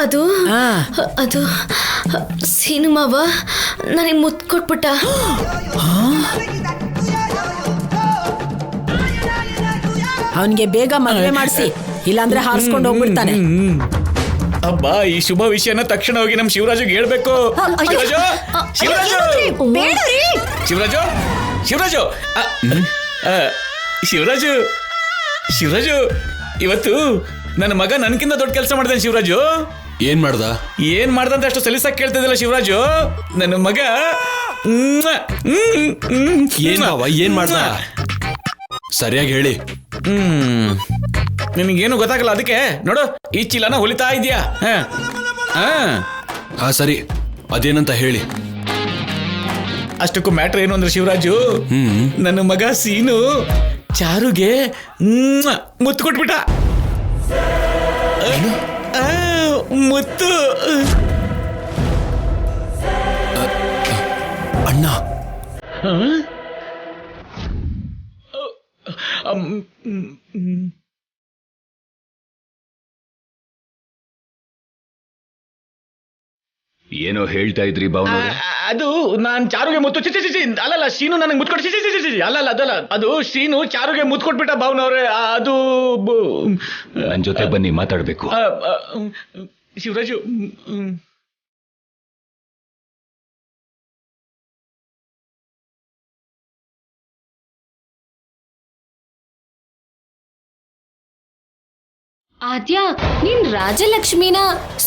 ಅದು ಅದು ಸೀನು ಮಾವ ನನಗೆ ಮುತ್ತು ಕೊಟ್ಬಿಟ್ಟ. ಅವನಿಗೆ ಬೇಗ ಮದುವೆ ಮಾಡಿಸಿ, ಇಲ್ಲಾಂದ್ರೆ ಹಾರಿಸ್ಕೊಂಡು ಹೋಗ್ಬಿಡ್ತಾನೆ. ಅಬ್ಬಾ, ಈ ಶುಭ ವಿಷಯನ ತಕ್ಷಣ ಹೋಗಿ ನಮ್ ಶಿವರಾಜುಗೆ ಹೇಳ್ಬೇಕು. ಶಿವರಾಜು ಶಿವರಾಜು, ಇವತ್ತು ನನ್ನ ಮಗ ನನ್ಕಿಂತ ದೊಡ್ಡ ಕೆಲಸ ಮಾಡ್ತಾನೆ. ಶಿವರಾಜು ಏನ್ ಮಾಡ್ದಂತ ಅಷ್ಟು ಸಲೀಸಾಗಿ ಕೇಳ್ತಿದ್ದಲ್ಲ ಶಿವರಾಜು. ನನ್ನ ಮಗ ಏನ್ ಮಾಡ್ದ ಸರಿಯಾಗಿ ಹೇಳಿ. ನಿನಗೇನು ಗೊತ್ತಾಗಲ್ಲ, ಅದಕ್ಕೆ ನೋಡು ಈ ಚೀಲನ ಹೊಲಿತಾ ಇದೀಯಾ. ಸರಿ, ಅದೇನಂತ ಹೇಳಿ. ಅಷ್ಟಕ್ಕೂ ಮ್ಯಾಟ್ರ್ ಏನು ಅಂದ್ರೆ ಶಿವರಾಜು, ನನ್ನ ಮಗ ಸೀನು ಚಾರುಗೆ ಮುತ್ತು ಕೊಟ್ಬಿಟ್ಟ. ಮುತ್ತು ಅಣ್ಣ. ಏನೋ ಹೇಳ್ತಾ ಇದ್ರಿ ಭಾವನ? ಅದು ನಾನ್ ಚಾರುಗೆ ಮುತ್ತು ಅಲ್ಲಲ್ಲ, ಶೀನು ನನಗೆ ಮುತ್ತು ಕೊಟ್ಟು ಅಲ್ಲಲ್ಲ ಅದಲ್ಲ, ಅದು ಶೀನು ಚಾರುಗೆ ಮುತ್ತು ಕೊಟ್ಬಿಟ್ಟ ಭಾವನವ್ರೆ. ಅದು ನನ್ ಜೊತೆ ಬನ್ನಿ ಮಾತಾಡ್ಬೇಕು. ಶಿವರಾಜು, ಆದ್ಯಾ, ನೀನ್ ರಾಜಲಕ್ಷ್ಮಿನ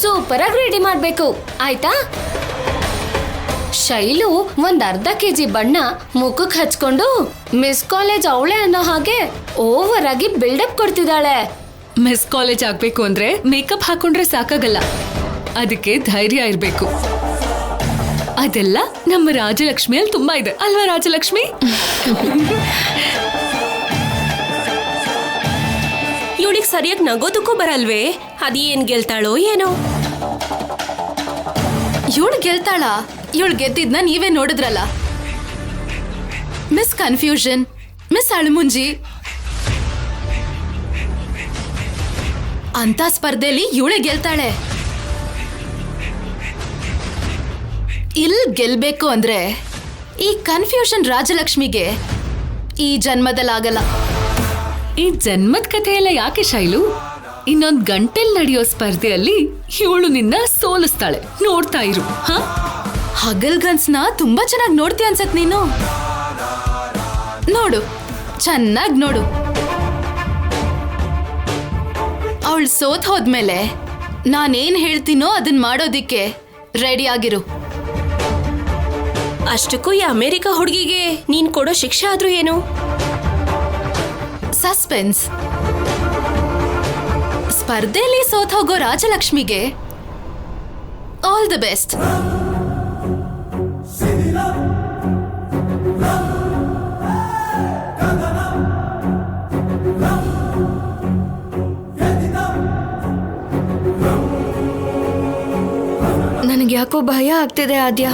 ಸೂಪರ್ ಆಗಿ ರೆಡಿ ಮಾಡ್ಬೇಕು, ಆಯ್ತಾ? ಶೈಲು ಒಂದ್ ಅರ್ಧ ಕೆಜಿ ಬಣ್ಣ ಮುಖಕ್ಕೆ ಹಚ್ಕೊಂಡು ಮಿಸ್ ಕಾಲೇಜ್ ಅವಳೆ ಅನ್ನೋ ಹಾಗೆ ಓವರ್ ಆಗಿ ಬಿಲ್ಡಪ್ ಕೊಡ್ತಿದ್ದಾಳೆ. ಮಿಸ್ ಕಾಲೇಜ್ ಆಗ್ಬೇಕು ಅಂದ್ರೆ ಮೇಕಪ್ ಹಾಕೊಂಡ್ರೆ ಸಾಕಾಗಲ್ಲ, ಅದಕ್ಕೆ ಧೈರ್ಯ ಇರ್ಬೇಕು. ಅದೆಲ್ಲ ನಮ್ಮ ರಾಜಲಕ್ಷ್ಮಿಯಲ್ಲಿ ತುಂಬಾ ಇದೆ ಅಲ್ವಾ ರಾಜಲಕ್ಷ್ಮಿ? ಇವಳಿಗೆ ಸರಿಯಾಗಿ ನಗೋದಕ್ಕೂ ಬರಲ್ವೇ? ಅದೇನ್ ಗೆಲ್ತಾಳೋ ಏನೋ. ಇವಳು ಗೆಲ್ತಾಳ? ಇವಳು ಗೆದ್ದಿದ್ನ ನೀವೇ ನೋಡಿದ್ರಲ್ಲ. ಮಿಸ್ ಕನ್ಫ್ಯೂಷನ್, ಮಿಸ್ ಅಳಮುಂಜಿ ಅಂತ ಸ್ಪರ್ಧೆಯಲ್ಲಿ ಇವಳೆ ಗೆಲ್ತಾಳೆ. ಗೆಲ್ಬೇಕು ಅಂದ್ರೆ ಈ ಕನ್ಫ್ಯೂಷನ್ ರಾಜಲಕ್ಷ್ಮಿಗೆ ಈ ಜನ್ಮದಲ್ಲಾಗಲ್ಲ. ಈ ಜನ್ಮದ ಕಥೆ ಎಲ್ಲ ಯಾಕೆ ಶೈಲು? ಇನ್ನೊಂದ್ ಗಂಟೆಲ್ ನಡೆಯೋ ಸ್ಪರ್ಧೆಯಲ್ಲಿ ಇವಳು ನಿನ್ನ ಸೋಲಿಸ್ತಾಳೆ, ನೋಡ್ತಾ ಇರು. ಹಗಲ್ಗನ್ಸ್ನ ತುಂಬಾ ಚೆನ್ನಾಗಿ ನೋಡ್ತೀಯ ಅನ್ಸತ್ ನೀನು. ನೋಡು, ಚೆನ್ನಾಗಿ ನೋಡು. ಅವಳು ಸೋತ್ ಹೋದ್ಮೇಲೆ ನಾನೇನ್ ಹೇಳ್ತೀನೋ ಅದನ್ನ ಮಾಡೋದಿಕ್ಕೆ ರೆಡಿ ಆಗಿರು. ಅಷ್ಟಕ್ಕೂ ಈ ಅಮೆರಿಕ ಹುಡುಗಿಗೆ ನೀನ್ ಕೊಡೋ ಶಿಕ್ಷೆ ಆದ್ರೂ ಏನು? ಸಸ್ಪೆನ್ಸ್. ಸ್ಪರ್ಧೆಯಲ್ಲಿ ಸೋತ್ ಹೋಗೋ ರಾಜಲಕ್ಷ್ಮಿಗೆ ಆಲ್ ದಿ ಬೆಸ್ಟ್. ನನಗೆ ಯಾಕೋ ಭಯ ಆಗ್ತಿದೆ ಆದ್ಯಾ.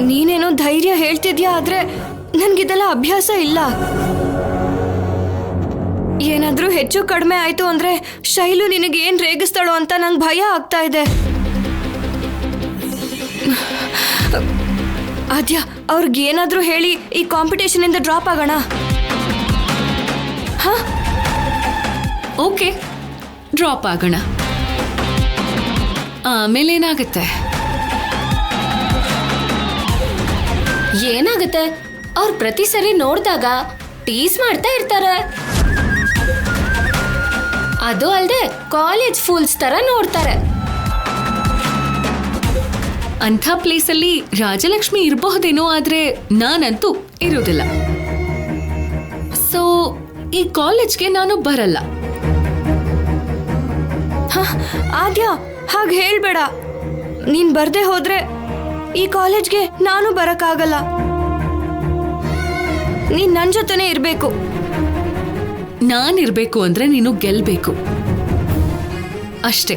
ನೀನೇನೋ ಧೈರ್ಯ ಹೇಳ್ತಿದ್ಯಾ, ಆದ್ರೆ ನನ್ಗಿದೆಲ್ಲ ಅಭ್ಯಾಸ ಇಲ್ಲ. ಏನಾದ್ರೂ ಹೆಚ್ಚು ಕಡಿಮೆ ಆಯ್ತು ಅಂದ್ರೆ ಶೈಲು ನಿನಗೆ ಏನ್ ರೇಗಿಸ್ತಾಳೋ ಅಂತ ನಂಗೆ ಭಯ ಆಗ್ತಾ ಇದೆ. ಆದ್ಯಾ, ಅವ್ರಿಗೇನಾದ್ರೂ ಹೇಳಿ ಈ ಕಾಂಪಿಟೇಷನ್ ಇಂದ ಡ್ರಾಪ್ ಆಗೋಣ. ಓಕೆ, ಡ್ರಾಪ್ ಆಗೋಣ. ಆಮೇಲೆ ಏನಾಗುತ್ತೆ? ಏನಾಗುತ್ತೆ? ಅವ್ರು ಪ್ರತಿ ಸರಿ ನೋಡಿದಾಗ ಟೀಸ್ ಮಾಡ್ತಾ ಇರ್ತಾರೆ. ಅದು ಅಲ್ಲದೆ ಕಾಲೇಜ್ ಫೂಲ್ಸ್ ತರ ನೋಡ್ತಾರೆ. ಅಂಥ ಪ್ಲೇಸಲ್ಲಿ ರಾಜಲಕ್ಷ್ಮಿ ಇರಬಹುದೇನೋ, ಆದ್ರೆ ನಾನಂತೂ ಇರೋದಿಲ್ಲ. ಸೊ ಈ ಕಾಲೇಜ್ಗೆ ನಾನು ಬರಲ್ಲ. ಆದ್ಯಾ, ಹಾಗೆ ಹೇಳ್ಬೇಡ. ನೀನ್ ಬರ್ದೆ ಹೋದ್ರೆ ಈ ಕಾಲೇಜ್ಗೆ ನಾನು ಬರಕ್ಕಾಗಲ್ಲ. ನೀನ್ ನನ್ ಜೊತೆನೆ ಇರ್ಬೇಕು. ನಾನಿರ್ಬೇಕು ಅಂದ್ರೆ ನೀನು ಗೆಲ್ಬೇಕು ಅಷ್ಟೇ.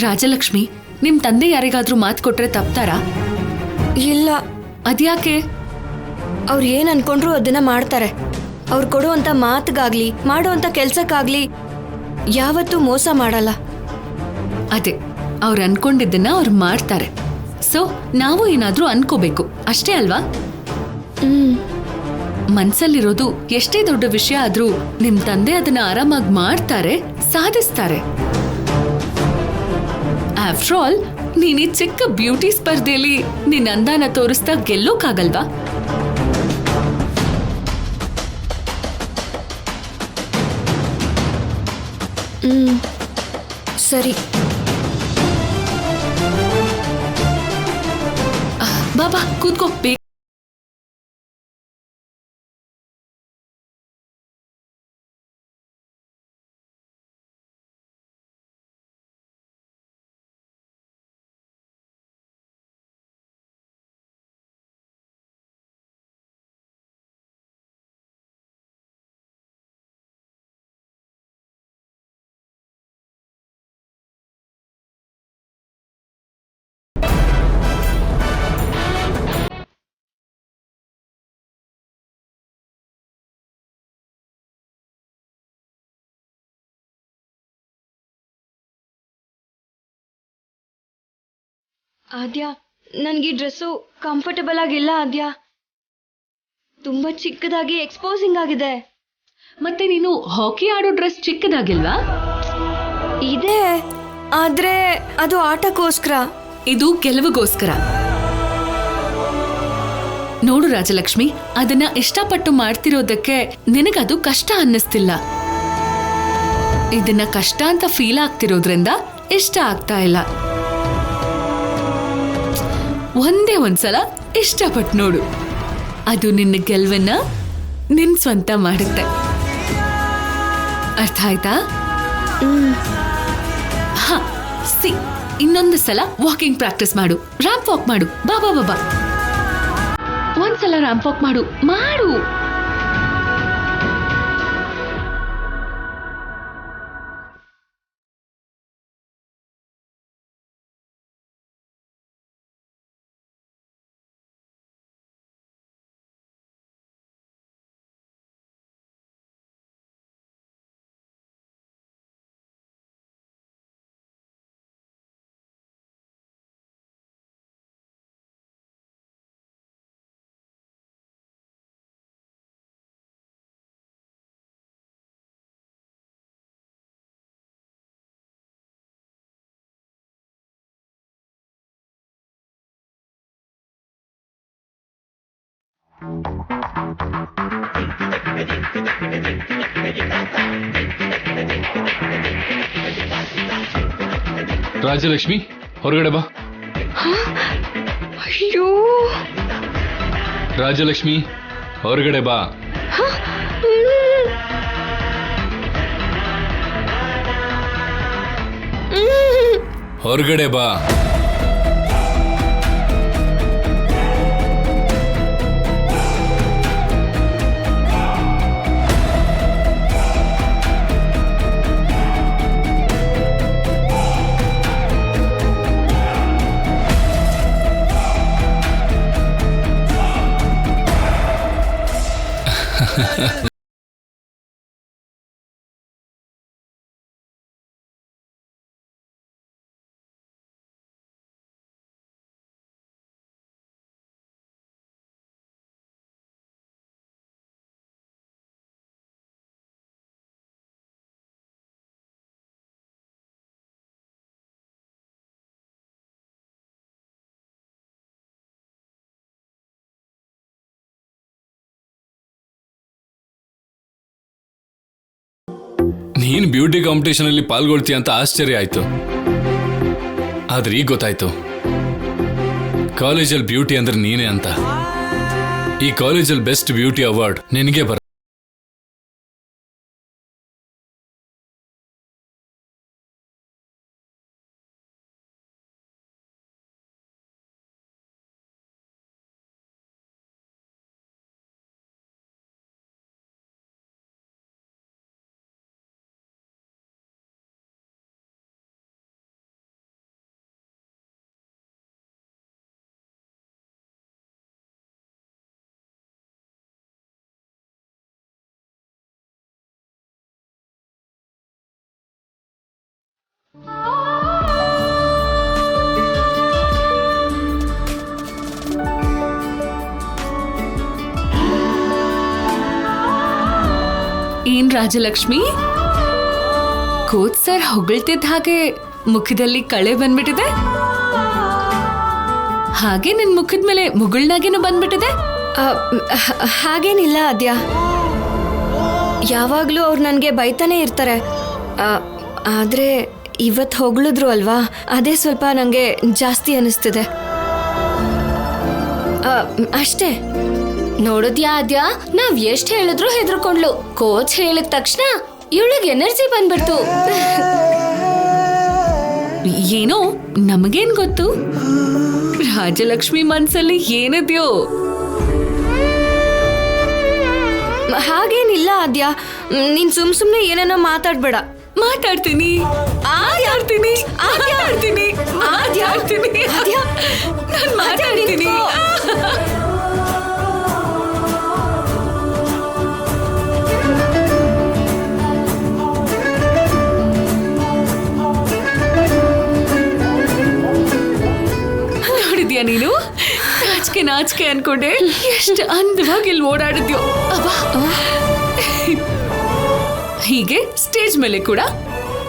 ರಾಜಲಕ್ಷ್ಮಿ, ನಿಮ್ ತಂದೆ ಯಾರಿಗಾದ್ರೂ ಮಾತು ಕೊಟ್ರೆ ತಪ್ತಾರಾ? ಇಲ್ಲ. ಅದ್ಯಾಕೆ? ಅವ್ರು ಏನ್ ಅನ್ಕೊಂಡ್ರು ಅದನ್ನ ಮಾಡ್ತಾರೆ. ಅವ್ರು ಕೊಡುವಂತ ಮಾತಿಗಾಗ್ಲಿ ಮಾಡುವಂತ ಕೆಲ್ಸಕ್ಕಾಗ್ಲಿ ಯಾವತ್ತೂ ಮೋಸ ಮಾಡಲ್ಲ. ಅದೇ ಅವ್ರು ಅನ್ಕೊಂಡಿದ್ದನ್ನ ಅವ್ರು ಮಾಡ್ತಾರೆ. ಸೊ ನಾವು ಏನಾದ್ರೂ ಅನ್ಕೋಬೇಕು ಅಷ್ಟೇ ಅಲ್ವಾ? ಮನ್ಸಲ್ಲಿರೋದು ಎಷ್ಟೇ ದೊಡ್ಡ ವಿಷಯ ಆದ್ರೂ ನಿಮ್ ತಂದೆ ಅದನ್ನ ಆರಾಮಾಗಿ ಮಾಡ್ತಾರೆ, ಸಾಧಿಸ್ತಾರೆ. ಆಫ್ಟರ್ ಆಲ್ ನೀನ್ ಈ ಚಿಕ್ಕ ಬ್ಯೂಟಿ ಸ್ಪರ್ಧೆಯಲ್ಲಿ ನಿನ್ ಅಂದಾನ ತೋರಿಸ್ತಾ ಗೆಲ್ಲೋಕಾಗಲ್ವಾ? ಸರಿ, ಬಾಬಾ ಕೂತ್ಕೋ ಬೇಗ. ಆದ್ಯ, ನನ್ಗೆ ಈ ಡ್ರೆಸ್ಸು ಕಂಫರ್ಟಬಲ್ ಆಗಿಲ್ಲ ಆದ್ಯ. ತುಂಬಾ ಚಿಕ್ಕದಾಗಿ ಎಕ್ಸ್ಪೋಸಿಂಗ್ ಆಗಿದೆ. ಮತ್ತೆ ನೀನು ಹಾಕಿ ಆಡೋ ಡ್ರೆಸ್ ಚಿಕ್ಕದಾಗಿಲ್ವಾ? ಇದೆ, ಆದ್ರೆ ಅದು ಆಟಕ್ಕೋಸ್ಕರ. ಇದು ಗೆಲುವಿಗೋಸ್ಕರ. ನೋಡು ರಾಜಲಕ್ಷ್ಮಿ, ಅದನ್ನ ಇಷ್ಟಪಟ್ಟು ಮಾಡ್ತಿರೋದಕ್ಕೆ ನಿನಗದು ಕಷ್ಟ ಅನ್ನಿಸ್ತಿಲ್ಲ. ಇದನ್ನ ಕಷ್ಟ ಅಂತ ಫೀಲ್ ಆಗ್ತಿರೋದ್ರಿಂದ ಇಷ್ಟ ಆಗ್ತಾ ಇಲ್ಲ. ಒಂದೇ ಒಂದ್ಸಲ ಇಷ್ಟಪಟ್ಟು ನೋಡು, ಅದು ನಿನ್ನ ಗೆಲುವನ್ನ ನಿನ್ ಸ್ವಂತ ಮಾಡುತ್ತೆ. ಅರ್ಥ ಆಯ್ತಾ? ಹ, ಇನ್ನೊಂದು ಸಲ ವಾಕಿಂಗ್ ಪ್ರಾಕ್ಟೀಸ್ ಮಾಡು. ರ್ಯಾಂಪ್ ವಾಕ್ ಮಾಡು. ಬಾಬಾ ಬಾಬಾ, ಒಂದ್ಸಲ ರ್ಯಾಂಪ್ ವಾಕ್ ಮಾಡು ಮಾಡು. ರಾಜಲಕ್ಷ್ಮಿ, ಹೊರಗಡೆ ಬಾ. ಅಯ್ಯೋ, ರಾಜಲಕ್ಷ್ಮಿ, ಹೊರಗಡೆ ಬಾ. ಹೊರಗಡೆ ಬಾ. ನೀನ್ ಬ್ಯೂಟಿ ಕಾಂಪಿಟೇಷನ್ ಅಲ್ಲಿ ಪಾಲ್ಗೊಳ್ತೀಯ ಅಂತ ಆಶ್ಚರ್ಯ ಆಯ್ತು. ಆದ್ರೆ ಈಗ ಗೊತ್ತಾಯ್ತು, ಕಾಲೇಜಲ್ಲಿ ಬ್ಯೂಟಿ ಅಂದ್ರೆ ನೀನೇ ಅಂತ. ಈ ಕಾಲೇಜಲ್ಲಿ ಬೆಸ್ಟ್ ಬ್ಯೂಟಿ ಅವಾರ್ಡ್ ನಿನಗೆ ಬರ ಏನ್ ರಾಜಲಕ್ಷ್ಮಿ, ಕೋಚ್ ಸರ್ ಹೊಗಳ್ತಿದ್ದ ಹಾಗೆ ಮುಖದಲ್ಲಿ ಕಳೆ ಬಂದ್ಬಿಟ್ಟಿದೆ, ಹಾಗೆ ನಿನ್ ಮುಖದ ಮೇಲೆ ಮುಗುಳ್ನಾಗೇನು ಬಂದ್ಬಿಟ್ಟಿದೆ. ಹಾಗೇನಿಲ್ಲ ಆದ್ಯ, ಯಾವಾಗ್ಲೂ ಅವ್ರು ನನಗೆ ಬೈತಾನೆ ಇರ್ತಾರೆ. ಆದ್ರೆ ಇವತ್ತು ಹೊಗಳಿದ್ರು ಅಲ್ವಾ, ಅದೇ ಸ್ವಲ್ಪ ನಂಗೆ ಜಾಸ್ತಿ ಅನಿಸ್ತಿದೆ ಅಷ್ಟೇ. ನೋಡಿದ್ಯಾ ಆದ್ಯ, ನಾವ್ ಎಷ್ಟ್ ಹೇಳಿದ್ರು ಹೆದರ್ಕೊಂಡ್ಲು. ಕೋಚ್ ಹೇಳಿದ ತಕ್ಷಣ ಇವಳಿಗೆ ಎನರ್ಜಿ ಬಂದ್ಬಿಡ್ತು. ಏನೋ ನಮಗೇನ್ ಗೊತ್ತು ರಾಜಲಕ್ಷ್ಮಿ ಮನ್ಸಲ್ಲಿ ಏನಿದ್ಯೋ. ಹಾಗೇನಿಲ್ಲ ಆದ್ಯ, ನೀನ್ ಸುಮ್ನೆ ಏನೇನೋ ಮಾತಾಡ್ಬೇಡ. ಮಾತಾಡ್ತೀನಿ ಮಾತಾಡ್ತೀನಿ ಮಾತಾಡ್ತೀನಿ ಮಾತಾಡ್ತೀನಿ ನಾನು ಮಾತಾಡ್ತೀನಿ. ನೋಡಿದ್ಯಾ ನೀನು, ನಾಚಿಕೆ ನಾಚಿಕೆ ಅನ್ಕೊಂಡೆ, ಎಷ್ಟು ಅಂದವಾಗಿ ಇಲ್ಲಿ ಓಡಾಡಿದ್ಯೋ. ಹೀಗೆ ಸ್ಟೇಜ್ ಮೇಲೆ ಕೂಡ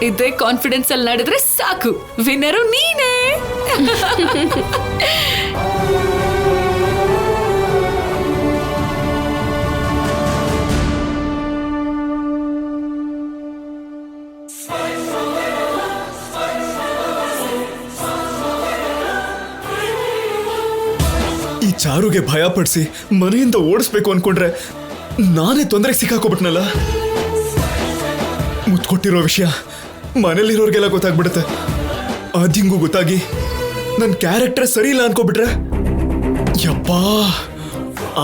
ಇದೇ ಕಾನ್ಫಿಡೆನ್ಸ್ ಅಲ್ಲಿ ನಡೆದ್ರೆ ಸಾಕು, ವಿನ್ನರು ನೀನೇ. ಈ ಚಾರುಗೆ ಭಯ ಪಡಿಸಿ ಮನೆಯಿಂದ ಓಡಿಸ್ಬೇಕು ಅನ್ಕೊಂಡ್ರೆ ನಾನೇ ತೊಂದರೆಗೆ ಸಿಕ್ಕಾಕೋಬಿಟ್ನಲ್ಲ. ಮುತ್ಕೊಟ್ಟಿರೋ ವಿಷಯ ಮನೇಲಿರೋರ್ಗೆಲ್ಲ ಗೊತ್ತಾಗ್ಬಿಡುತ್ತೆ. ಆದಿಂಗೂ ಗೊತ್ತಾಗಿ ನನ್ನ ಕ್ಯಾರೆಕ್ಟರ್ ಸರಿ ಇಲ್ಲ ಅನ್ಕೋಬಿಟ್ರೆ, ಯಪ್ಪಾ,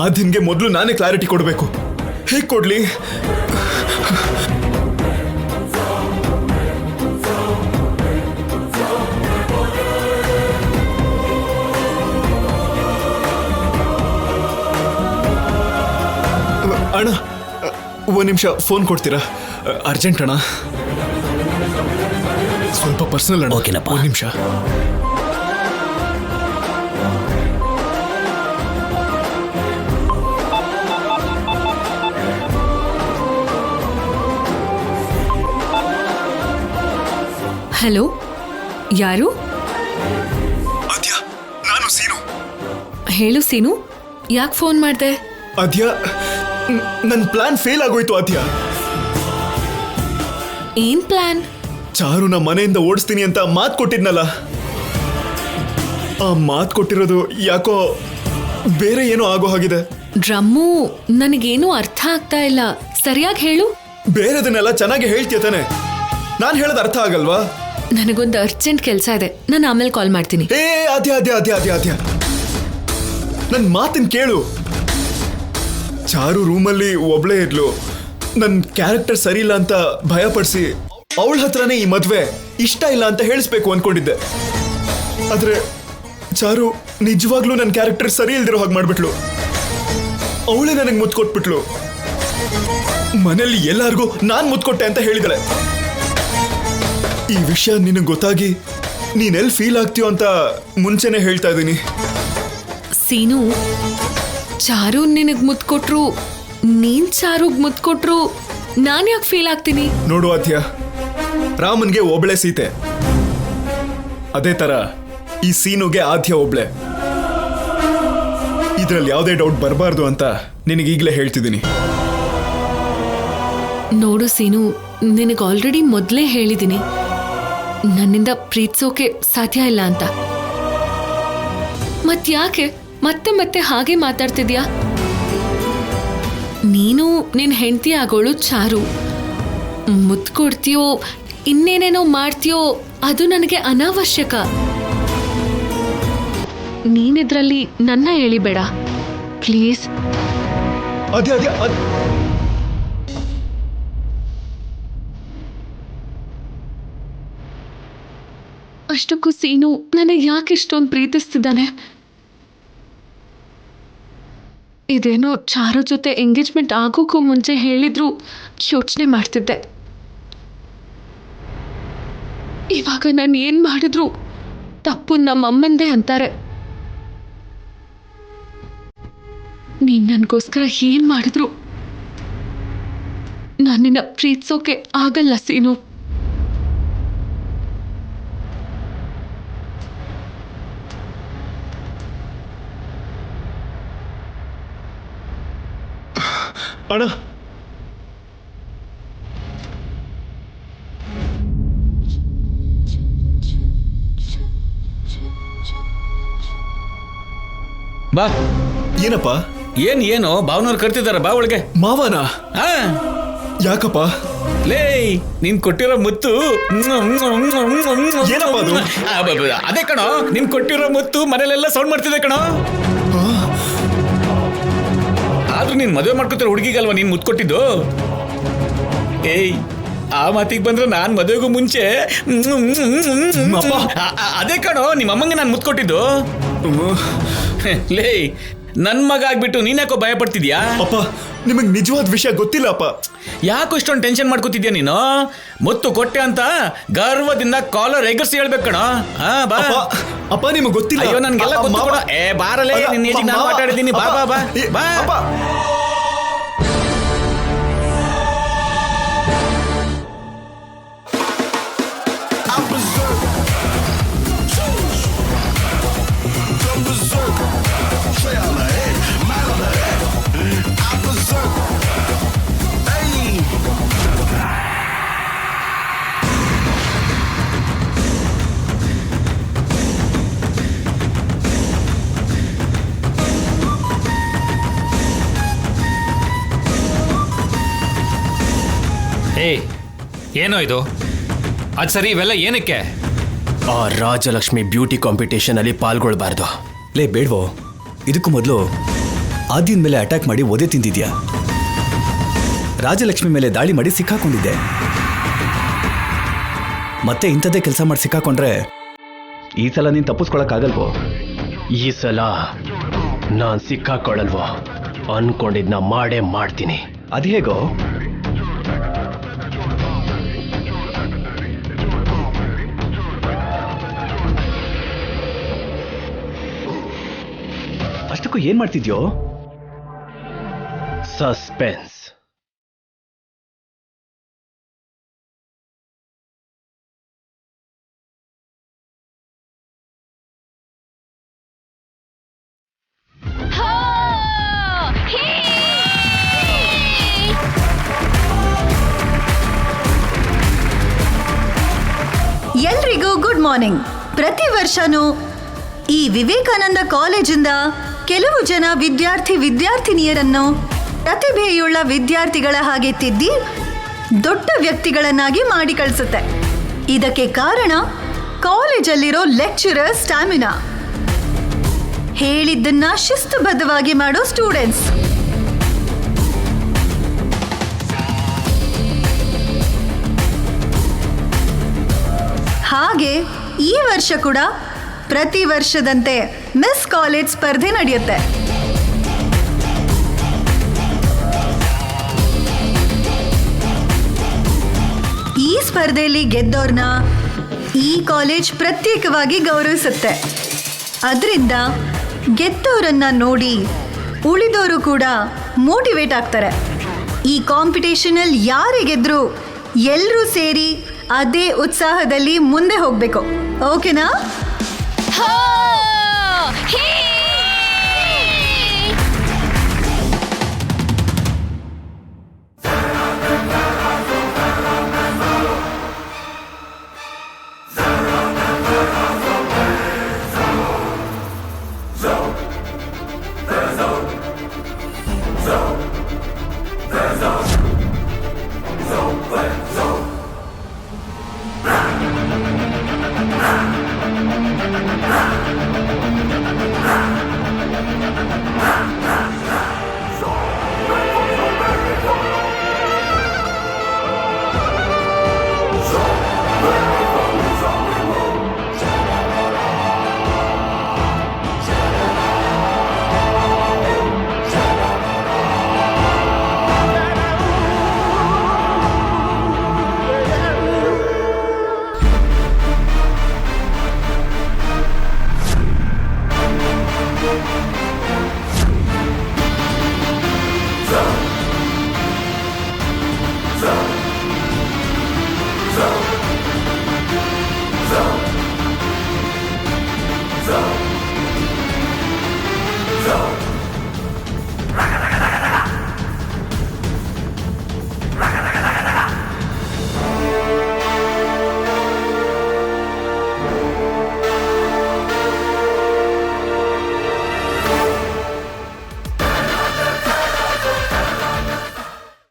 ಆದಿನ್ಗೆ ಮೊದಲು ನಾನೇ ಕ್ಲಾರಿಟಿ ಕೊಡಬೇಕು. ಹೇಗೆ ಕೊಡ್ಲಿ? ಅಣ್ಣ, ಒಂದು ನಿಮಿಷ ಫೋನ್ ಕೊಡ್ತೀರಾ? ಅರ್ಜೆಂಟ್ ಅಣ್ಣ, ಸ್ವಲ್ಪ ಪರ್ಸನಲ್ ಅಣ್ಣ. ಓಕೆನಪ್ಪ. ಒಂದು ನಿಮಿಷ. ಹಲೋ, ಯಾರು? ಅದ್ಯ, ನಾನು ಸೀನು. ಹೇಳು ಸೀನು, ಯಾಕೆ ಫೋನ್ ಮಾಡ್ದೆ? ಅದ್ಯ, ನನ್ನ ಪ್ಲಾನ್ ಫೇಲ್ ಆಗೋಯ್ತು ಅದ್ಯ. ಏನ್ ಪ್ಲಾನ್? ಚಾರುನ ಮನೆಯಿಂದ ಓಡಿಸ್ತೀನಿ ಅಂತ ಮಾತು ಕೊಟ್ಟಿದ್ನಲ್ಲ, ಆ ಮಾತು ಕೊಟ್ಟಿರೋದು ಯಾಕೋ ಬೇರೆ ಏನೋ ಆಗೋ ಹಾಗಿದೆ. ಡ್ರಮ್ಮು, ನನಗೇನು ಅರ್ಥ ಆಗ್ತಾ ಇಲ್ಲ, ಸರಿಯಾಗಿ ಹೇಳು. ಬೇರೆದನ್ನೆಲ್ಲ ಚೆನ್ನಾಗಿ ಹೇಳ್ತೀಯ ತಾನೆ, ನಾನು ಹೇಳೋದು ಅರ್ಥ ಆಗಲ್ವಾ? ನನಗೊಂದು ಅರ್ಜೆಂಟ್ ಕೆಲಸ ಇದೆ, ನಾನು ಆಮೇಲೆ ಕಾಲ್ ಮಾಡ್ತೀನಿ. ಏ ಅದ್ಯ ಅದ್ಯ ಅದ್ಯ ಅದ್ಯ ಅದ್ಯ, ನನ್ನ ಮಾತನ್ನ ಕೇಳು. ಚಾರು ರೂಮಲ್ಲಿ ಒಬ್ಳೇ ಇದ್ಲು. ನನ್ನ ಕ್ಯಾರೆಕ್ಟರ್ ಸರಿ ಇಲ್ಲ ಅಂತ ಭಯಪಡಿಸಿ ಅವಳ ಹತ್ರನೇ ಈ ಮದ್ವೆ ಇಷ್ಟ ಇಲ್ಲ ಅಂತ ಹೇಳಿಸ್ಬೇಕು ಅನ್ಕೊಂಡಿದ್ದೆ. ಆದ್ರೆ ಚಾರು ನಿಜವಾಗ್ಲೂ ನನ್ನ ಕ್ಯಾರೆಕ್ಟರ್ ಸರಿ ಇಲ್ದಿರೋ ಹಾಗೆ ಮಾಡ್ಬಿಟ್ಲು. ಅವಳೇ ನನಗೆ ಮುತ್ತು ಕೊಟ್ಬಿಟ್ಲು. ಮನೇಲಿ ಎಲ್ಲಾರ್ಗೂ ನಾನ್ ಮುತ್ಕೊಟ್ಟೆ ಅಂತ ಹೇಳಿದಳೆ. ಈ ವಿಷಯ ನಿನಗೆ ಗೊತ್ತಾಗಿ ನೀನೆಲ್ಲಿ ಫೀಲ್ ಆಗ್ತೀಯೋ ಅಂತ ಮುಂಚೆನೆ ಹೇಳ್ತಾ ಇದ್ದೀನಿ. ಸೀನು, ಚಾರು ನಿನಗ್ ಮುತ್ತು ಕೊಟ್ರು, ನೀನ್ ಚಾರುಗ್ ಮುತ್ತು ಕೊಟ್ರು, ನಾನು ಯಾಕೆ ಫೀಲ್ ಆಗ್ತೀನಿ? ನೋಡು ಅದ್ಯ, ರಾಮನ್ಗೆ ಒಬ್ಳೆ ಸೀತೆ, ಅದೇ ತರ ಈ ಸೀನುಗೆ ಆದ್ಯ ಒಬ್ಳೆ. ಇದ್ರಲ್ಲಿ ಯಾವುದೇ ಡೌಟ್ ಬರಬಾರ್ದು ಅಂತ ನಿನಗೀಗಲೇ ಹೇಳ್ತಿದ್ದೀನಿ. ನೋಡು ಸೀನು, ನಿನಗೆ ಆಲ್ರೆಡಿ ಮೊದಲೇ ಹೇಳಿದ್ದೀನಿ ನನ್ನಿಂದ ಪ್ರೀತಿಸೋಕೆ ಸಾಧ್ಯ ಇಲ್ಲ ಅಂತ. ಮತ್ಯಾಕೆ ಮತ್ತೆ ಮತ್ತೆ ಹಾಗೆ ಮಾತಾಡ್ತಿದ್ಯಾ? ನೀನು ನಿನ್ನ ಹೆಂಡತಿ ಆಗೋಳು ಚಾರು, ಮುತ್ತು ಕೊಡ್ತೀಯೋ ಇನ್ನೇನೇನೋ ಮಾಡ್ತೀಯೋ ಅದು ನನಗೆ ಅನಾವಶ್ಯಕ. ನೀನಿದ್ರಲ್ಲಿ ನನ್ನ ಹೇಳಿಬೇಡ ಪ್ಲೀಸ್. ಅದೇ ಅಷ್ಟಕ್ಕೂ ಸೀನು ನನಗೆ ಯಾಕೆ ಇಷ್ಟೊಂದು ಪ್ರೀತಿಸ್ತಿದ್ದಾನೆ? ಇದೇನೋ ಚಾರು ಜೊತೆ ಎಂಗೇಜ್ಮೆಂಟ್ ಆಗೋಕ್ಕೂ ಮುಂಚೆ ಹೇಳಿದ್ರು ಯೋಚನೆ ಮಾಡ್ತಿದ್ದೆ. ಇವಾಗ ನಾನು ಏನು ಮಾಡಿದ್ರು ತಪ್ಪು ನಮ್ಮಮ್ಮಂದೇ ಅಂತಾರೆ. ನೀನು ನನಗೋಸ್ಕರ ಏನು ಮಾಡಿದ್ರು ನನ್ನನ್ನ ಪ್ರೀತಿಸೋಕೆ ಆಗಲ್ಲ ಸೀನು. ಅಣ್ಣ ಬಾ. ಏನಪ್ಪ? ಏನು ಭಾವನವ್ರು ಕರ್ತಿದಾರ, ಬಾ ಒಳಗೆ. ಮಾವನ? ಹಾ. ಯಾಕಪ್ಪ? ಲೇ, ನೀನ್ ಕೊಟ್ಟಿರೋ ಮುತ್ತು. ಏನಪ್ಪ ಅದು? ಅದೇ ಕಣೋ, ನೀನ್ ಕೊಟ್ಟಿರೋ ಮುತ್ತು ಮನೇಲೆಲ್ಲ ಸೌಂಡ್ ಮಾಡ್ತಿದೆ ಕಣೋ. ಆದ್ರೂ ನೀನ್ ಮದುವೆ ಮಾಡ್ಕೊತಿರೋ ಹುಡುಗಿಗಲ್ವಾ ನೀನ್ ಮುತ್ತು ಕೊಟ್ಟಿದ್ದು? ಏಯ್, ಆ ಮಾತಿಗೆ ಬಂದ್ರೆ ನಾನ್ ಮದುವೆಗೂ ಮುಂಚೆ ಅದೇ ಕಣೋ ನಿಮ್ಮ ಅಮ್ಮಂಗೆ ನಾನು ಮುತ್ತು ಕೊಟ್ಟಿದ್ದು. ಲೇ, ನನ್ ಮಗ ಆಗ್ಬಿಟ್ಟು ನೀನ್ಯಾಕೋ ಭಯ ಪಡ್ತಿದ್ಯಾ? ಅಪ್ಪ, ನಿಮಗ್ ನಿಜವಾದ ವಿಷಯ ಗೊತ್ತಿಲ್ಲ ಅಪ್ಪ. ಯಾಕೋ ಇಷ್ಟೊಂದು ಟೆನ್ಷನ್ ಮಾಡ್ಕೋತಿದ್ಯಾ ನೀನು? ಮುತ್ತು ಕೊಟ್ಟೆ ಅಂತ ಗರ್ವದಿಂದ ಕಾಲರ್ ಎಗರ್ಸಿ ಹೇಳ್ಬೇಕು ಕಣ. ಬಾ. ಅಪ್ಪ, ನಿಮಗ್ ಗೊತ್ತಿಲ್ಲ. ಅಯ್ಯೋ, ನನ್ಗೆಲ್ಲ ಗೊತ್ತು ಕಣೋ. ಬಾರಲೇ, ನಿನ್ನ ಏಜಿಗೆ ನಾನು ಮಾತಾಡಿದ್ದೀನಿ. ಬಾ ಬಾ ಬಾ ಬಾ. ಏನೋ ಇದು? ಅದು ಸರಿ, ಇವೆಲ್ಲ ಏನಕ್ಕೆ? ಆ ರಾಜಲಕ್ಷ್ಮಿ ಬ್ಯೂಟಿ ಕಾಂಪಿಟೇಷನ್ ಅಲ್ಲಿ ಪಾಲ್ಗೊಳ್ಬಾರ್ದು. ಲೇ ಬೇಡ್ವೋ, ಇದಕ್ಕೂ ಮೊದಲು ಆದ್ಯನ ಮೇಲೆ ಅಟ್ಯಾಕ್ ಮಾಡಿ ಒದೆ ತಿಂದಿದ್ಯಾ. ರಾಜಲಕ್ಷ್ಮಿ ಮೇಲೆ ದಾಳಿ ಮಾಡಿ ಸಿಕ್ಕಾಕೊಂಡಿದ್ದೆ. ಮತ್ತೆ ಇಂಥದ್ದೇ ಕೆಲಸ ಮಾಡಿ ಸಿಕ್ಕಾಕೊಂಡ್ರೆ ಈ ಸಲ ನೀನು ತಪ್ಪಿಸ್ಕೊಳಕ್ಕಾಗಲ್ವೋ? ಈ ಸಲ ನಾನ್ ಸಿಕ್ಕಾಕೊಳ್ಳಲ್ವೋ? ಅನ್ಕೊಂಡಿದ್ನ ಮಾಡೇ ಮಾಡ್ತೀನಿ. ಅದು ಹೇಗೋ? ಅಷ್ಟಕ್ಕೂ ಏನ್ ಮಾಡ್ತಿದ್ಯೋ? ಸಸ್ಪೆನ್ಸ್. ಎಲ್ರಿಗೂ ಗುಡ್ ಮಾರ್ನಿಂಗ್. ಪ್ರತಿ ವರ್ಷನೂ ಈ ವಿವೇಕಾನಂದ ಕಾಲೇಜಿಂದ ಕೆಲವು ಜನ ವಿದ್ಯಾರ್ಥಿನಿಯರನ್ನು ಪ್ರತಿಭೆಯುಳ್ಳ ವಿದ್ಯಾರ್ಥಿಗಳ ಹಾಗೆ ತಿದ್ದಿ ದೊಡ್ಡ ವ್ಯಕ್ತಿಗಳನ್ನಾಗಿ ಮಾಡಿ ಕಳಿಸುತ್ತೆ. ಇದಕ್ಕೆ ಕಾರಣ ಕಾಲೇಜಲ್ಲಿರೋ ಲೆಕ್ಚರರ್ ಸ್ಟ್ಯಾಮಿನಾ, ಹೇಳಿದ್ದನ್ನ ಶಿಸ್ತುಬದ್ಧವಾಗಿ ಮಾಡೋ ಸ್ಟೂಡೆಂಟ್ಸ್. ಹಾಗೆ ಈ ವರ್ಷ ಕೂಡ ಪ್ರತಿ ವರ್ಷದಂತೆ ಮಿಸ್ ಕಾಲೇಜ್ ಸ್ಪರ್ಧೆ ನಡೆಯುತ್ತೆ. ಈ ಸ್ಪರ್ಧೆಯಲ್ಲಿ ಗೆದ್ದೋರ್ನ ಈ ಕಾಲೇಜ್ ಪ್ರತ್ಯೇಕವಾಗಿ ಗೌರವಿಸುತ್ತೆ. ಅದರಿಂದ ಗೆದ್ದವರನ್ನ ನೋಡಿ ಉಳಿದವರು ಕೂಡ ಮೋಟಿವೇಟ್ ಆಗ್ತಾರೆ. ಈ ಕಾಂಪಿಟೇಷನಲ್ಲಿ ಯಾರೇ ಗೆದ್ರು ಎಲ್ಲರೂ ಸೇರಿ ಅದೇ ಉತ್ಸಾಹದಲ್ಲಿ ಮುಂದೆ ಹೋಗ್ಬೇಕು. ಓಕೆನಾ? Pizza.